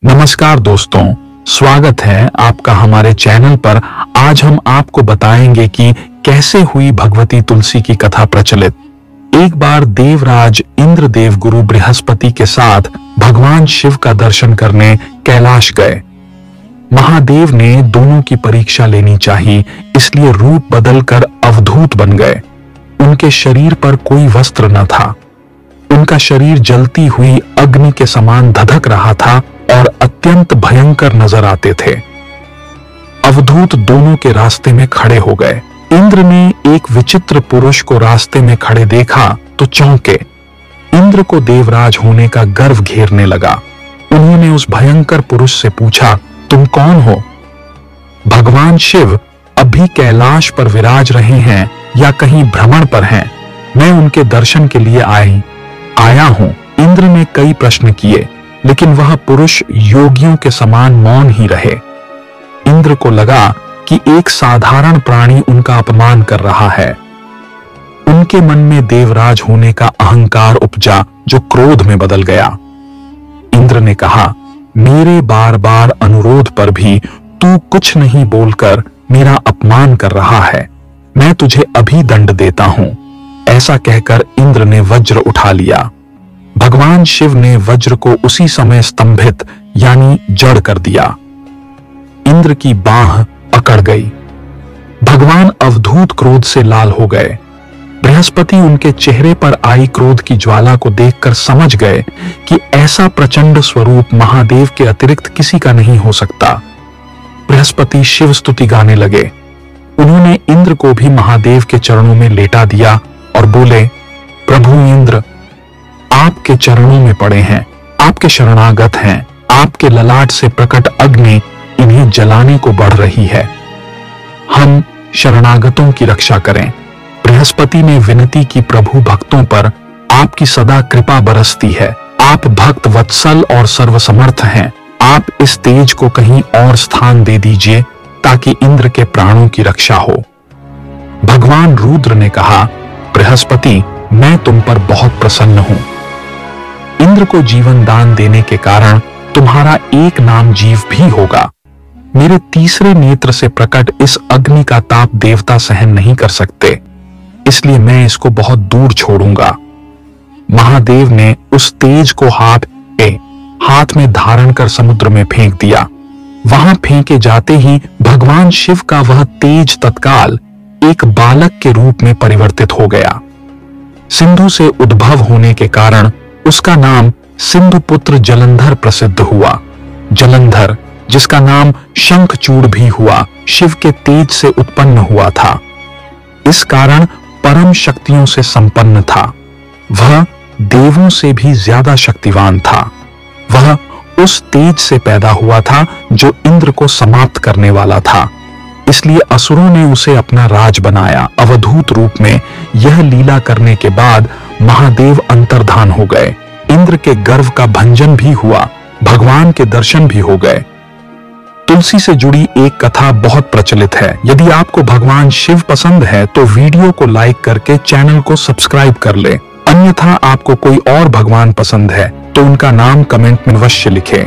नमस्कार दोस्तों, स्वागत है आपका हमारे चैनल पर। आज हम आपको बताएंगे कि कैसे हुई भगवती तुलसी की कथा प्रचलित। एक बार देवराज इंद्र देवगुरु बृहस्पति के साथ भगवान शिव का दर्शन करने कैलाश गए। महादेव ने दोनों की परीक्षा लेनी चाहिए, इसलिए रूप बदलकर अवधूत बन गए। उनके शरीर पर कोई वस्त्र न था। उनका शरीर जलती हुई अग्नि के समान धधक रहा था और अत्यंत भयंकर नजर आते थे। अवधूत दोनों के रास्ते में खड़े हो गए। इंद्र ने एक विचित्र पुरुष को रास्ते में खड़े देखा तो चौंके। इंद्र को देवराज होने का गर्व घेरने लगा। उन्होंने उस भयंकर पुरुष से पूछा, तुम कौन हो? भगवान शिव अभी कैलाश पर विराज रहे हैं या कहीं भ्रमण पर हैं? मैं उनके दर्शन के लिए आया हूं। इंद्र ने कई प्रश्न किए, लेकिन वह पुरुष योगियों के समान मौन ही रहे। इंद्र को लगा कि एक साधारण प्राणी उनका अपमान कर रहा है। उनके मन में देवराज होने का अहंकार उपजा, जो क्रोध में बदल गया। इंद्र ने कहा, मेरे बार बार अनुरोध पर भी तू कुछ नहीं बोलकर मेरा अपमान कर रहा है। मैं तुझे अभी दंड देता हूं। ऐसा कहकर इंद्र ने वज्र उठा लिया। भगवान शिव ने वज्र को उसी समय स्तंभित यानी जड़ कर दिया। इंद्र की बांह अकड़ गई। भगवान अवधूत क्रोध से लाल हो गए। बृहस्पति उनके चेहरे पर आई क्रोध की ज्वाला को देखकर समझ गए कि ऐसा प्रचंड स्वरूप महादेव के अतिरिक्त किसी का नहीं हो सकता। बृहस्पति शिव स्तुति गाने लगे। उन्होंने इंद्र को भी महादेव के चरणों में लेटा दिया और बोले, प्रभु इंद्र, आपके चरणों में पड़े हैं, आपके शरणागत हैं। आपके ललाट से प्रकट अग्नि इन्हें जलाने को बढ़ रही है। हम शरणागतों की रक्षा करें। बृहस्पति ने विनती की, प्रभु भक्तों पर आपकी सदा कृपा बरसती है। आप भक्त वत्सल और सर्वसमर्थ हैं। आप इस तेज को कहीं और स्थान दे दीजिए ताकि इंद्र के प्राणों की रक्षा हो। भगवान रुद्र ने कहा, बृहस्पति, मैं तुम पर बहुत प्रसन्न हूं। इंद्र को जीवन दान देने के कारण तुम्हारा एक नाम जीव भी होगा। मेरे तीसरे नेत्र से प्रकट इस अग्नि का ताप देवता सहन नहीं कर सकते, इसलिए मैं इसको बहुत दूर छोड़ूंगा। महादेव ने उस तेज को हाथ में धारण कर समुद्र में फेंक दिया। वहां फेंके जाते ही भगवान शिव का वह तेज तत्काल एक बालक के रूप में परिवर्तित हो गया। सिंधु से उद्भव होने के कारण उसका नाम सिंधुपुत्र जलंधर प्रसिद्ध हुआ। जलंधर, जिसका नाम शंखचूड़ भी हुआ, शिव के तेज से उत्पन्न हुआ था। इस कारण परम शक्तियों से संपन्न था। वह देवों से भी ज्यादा शक्तिवान था। वह उस तेज से पैदा हुआ था जो इंद्र को समाप्त करने वाला था। इसलिए असुरों ने उसे अपना राज बनाया। अवधूत रूप में यह लीला करने के बाद महादेव अंतर्धान हो गए। इंद्र के गर्व का भंजन भी हुआ। भगवान के दर्शन भी हो गए। तुलसी से जुड़ी एक कथा बहुत प्रचलित है। यदि आपको भगवान शिव पसंद है तो वीडियो को लाइक करके चैनल को सब्सक्राइब कर ले। अन्यथा आपको कोई और भगवान पसंद है तो उनका नाम कमेंट में अवश्य लिखें।